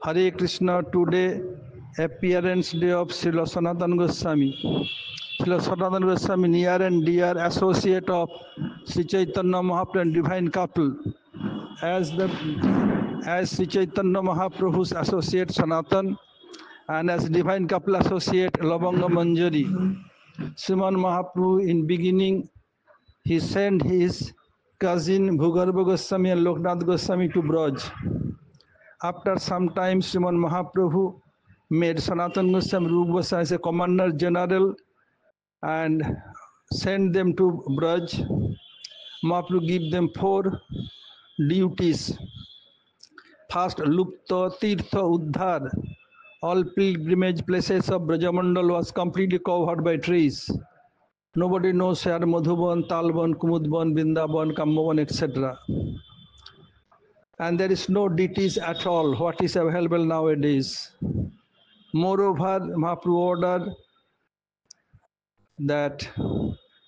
Hare Krishna, today appearance day of Srila Sanatana Goswami. Srila Sanatana Goswami, near and dear associate of Sri Chaitanya Mahaprabhu and divine couple. As Sri Chaitanya Mahaprabhu's associate Sanatan and as divine couple associate Lavanga Manjari. Sriman Mahaprabhu in beginning he sent his cousin Bhugarbha Goswami and Loknath Goswami to Braj. After some time, Sriman Mahaprabhu made Sanatana Goswami Rupa Goswami as a commander general and sent them to Braj. Mahaprabhu gave them 4 duties. First, Lupta Tirtha Uddhar. All pilgrimage places of Brajamandal was completely covered by trees. Nobody knows where Madhuban, Talban, Kumudban, Vrindavan, Kambavan, etc. And there is no deities at all, what is available nowadays. Moreover, Mahaprabhu ordered that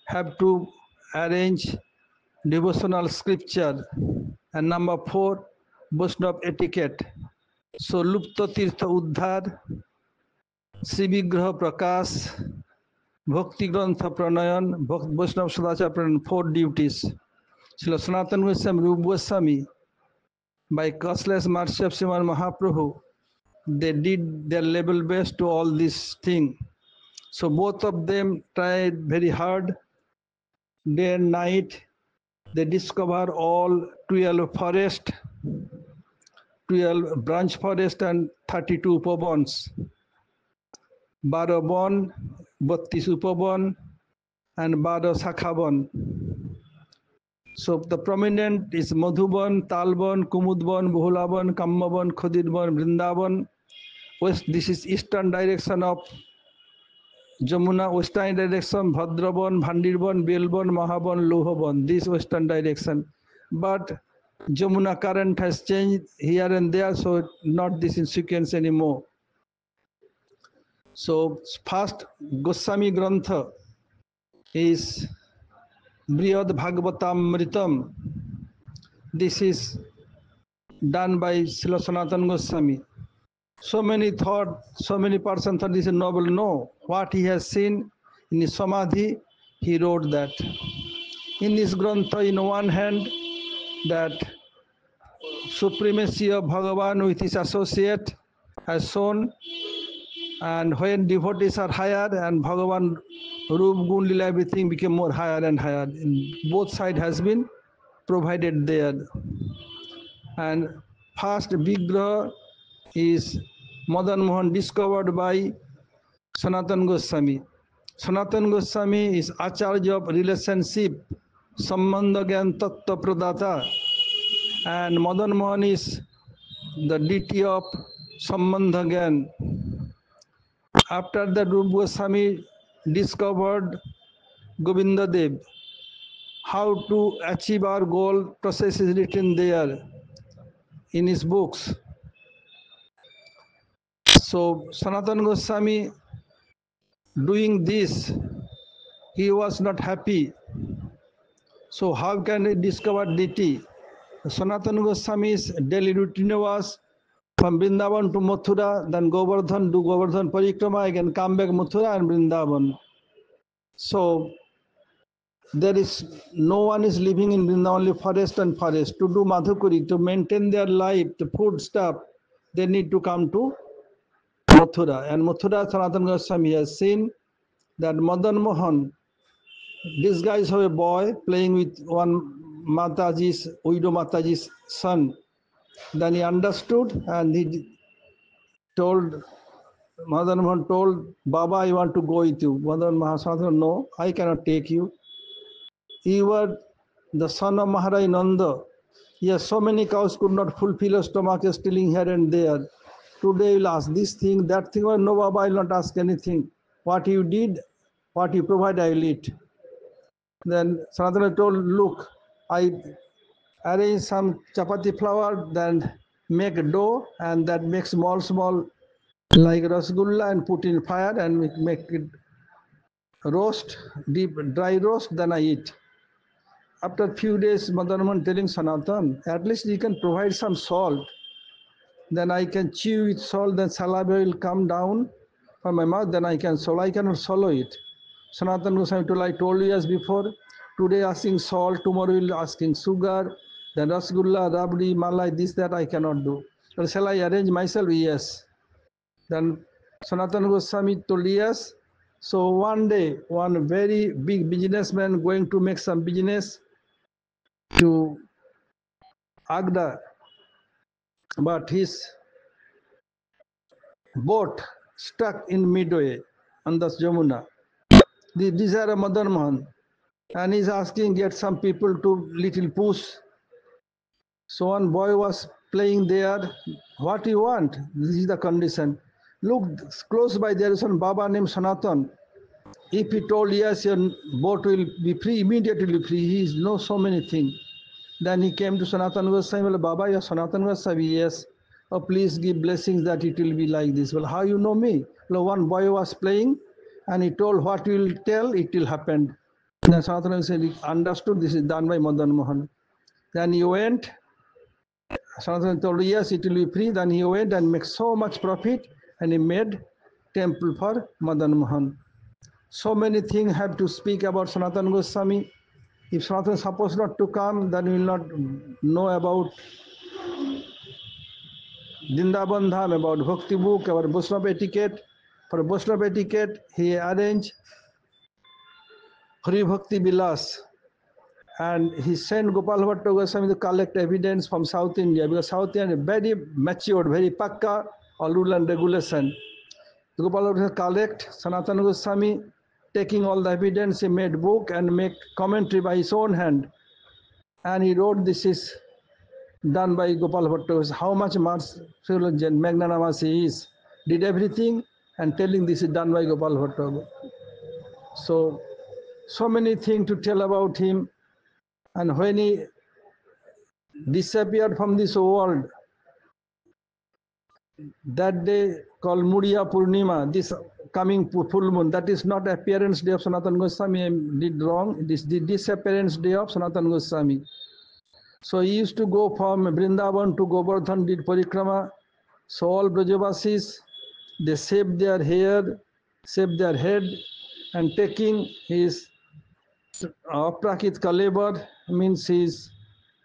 have to arrange devotional scripture. And number 4, Vaishnava etiquette. So, Lupta Tirtha Uddhar, Sivigraha Prakash, Bhakti Grantha Pranayan, Vaishnava Sadachar Pranayan, 4 duties. Srila Sanatana Goswami, Rupa Goswami, by causeless mercy of Sriman Mahaprabhu, they did their level best to all these things. So both of them tried very hard, day and night. They discover all 12 forest, 12 branch forest and 32 upavans, 12 bon, 32 upavan and 12 sakhavan. So the prominent is Madhuban, Talban, Kumudban, Bahulaban, Kammaban, Khadirban, Vrindavan. This is eastern direction of Jamuna, western direction, Bhadraban, Bhandirban, Belban, Mahaban, Lohaban, this western direction. But Jamuna current has changed here and there, so not this in sequence anymore. So first Goswami Grantha is Brihad Bhagavatamritam. This is done by Srila Sanatana Goswami. So many persons thought this is noble. No, what he has seen in his Samadhi, he wrote that. In this Grantha, in one hand, that supremacy of Bhagavan with his associate has shown, and when devotees are higher and Bhagavan, Rup, Gun, Lila, everything became more higher and higher. In both sides has been provided there. And first Vigraha is Madan Mohan discovered by Sanatana Goswami. Sanatana Goswami is Acharya of relationship, Sambandha Gyan Tattva Pradata, and Madan Mohan is the deity of Sambandha Gyan. After that, Rupa Goswami discovered Govinda Dev. How to achieve our goal, process is written there in his books. So Sanatana Goswami doing this, he was not happy. So how can he discover deity? Sanatana Goswami's daily routine was from Vrindavan to Mathura, then Govardhan, do Govardhan Parikrama, again come back Mathura and Vrindavan. So there is no one is living in Vrindavan, only forest and forest. To do Madhukuri, to maintain their life, the food stuff, they need to come to Mathura. And Mathura, Sanatana Goswami has seen that Madan Mohan disguised as a boy playing with one Mataji's, widow Mataji's son. Then he understood and he told, Madan Mohan told, Baba, I want to go with you. Madan Mohan said, no, I cannot take you. You were the son of Maharaj Nanda. Yes, so many cows could not fulfill a stomach, stealing here and there. Today you'll ask this thing, that thing. Well, no, Baba, I will not ask anything. What you did, what you provide, I will eat. Then Sanatana told, look, I arrange some chapati flour, then make a dough, and that make small like rasgulla and put in fire and make it roast, deep dry roast, then I eat. After a few days, Madan Mohan telling Sanatan, at least you can provide some salt. then I can chew with salt, then saliva will come down from my mouth, then I can swallow. I cannot swallow it. Sanatana Goswami told, I told you as before, today asking salt, tomorrow will asking sugar, then rasgulla, rabdi, malai, this, that I cannot do. But shall I arrange myself? Yes. Then Sanatana Goswami told yes. So one day, one very big businessman going to make some business to Agda, but his boat stuck in midway on the Jamuna. These are a Madan Mohan, and he's asking get some people to little push. So one boy was playing there. What you want? This is the condition. Look close by, there is one Baba named Sanatan. If he told yes, your boat will be free, immediately free. He knows so many things. Then he came to Sanatan Goswami. Well, Baba, you're Sanatan Goswami. Yes. Oh, please give blessings that it will be like this. Well, how you know me? Well, one boy was playing and he told what you will tell, it will happen. Then Sanatan Goswami understood this is done by Madan Mohan. Then he went. Sanatan told yes, it will be free. Then he went and made so much profit and he made temple for Madan Mohan. So many things have to speak about Sanatan Goswami. If Sanatan is supposed not to come, then we will not know about Vrindavan Dham, about Bhakti book, about Vaishnava etiquette. For Vaishnava etiquette, he arranged Hari Bhakti Vilas and he sent Gopal Bhatta Goswami to collect evidence from South India because South India is very matured, very pakka, all rule and regulation. Gopal Bhatta collect Sanatana Goswami, taking all the evidence, he made book and make commentary by his own hand. And he wrote this is done by Gopal Bhatta. How much magnanimous he is. Did everything and telling this is done by Gopal Bhatta. So many things to tell about him. And when he disappeared from this world, that day called Mudiya Purnima, this coming full moon, that is not appearance day of Sanatana Goswami. I did wrong. It is the disappearance day of Sanatana Goswami. So he used to go from Vrindavan to Govardhan, did parikrama. So all Brajavasis, they shaved their hair, shaved their head, and taking his aprakit kalebar, means his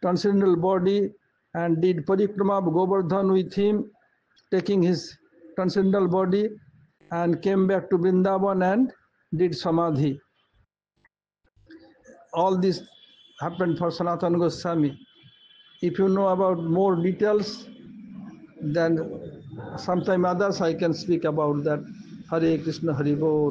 transcendental body, and did parikrama of Govardhan with him, taking his transcendental body, and came back to Vrindavan and did samadhi. All this happened for Sanatana Goswami. If you know about more details, then sometime others I can speak about that. Hare Krishna, Hare Bol.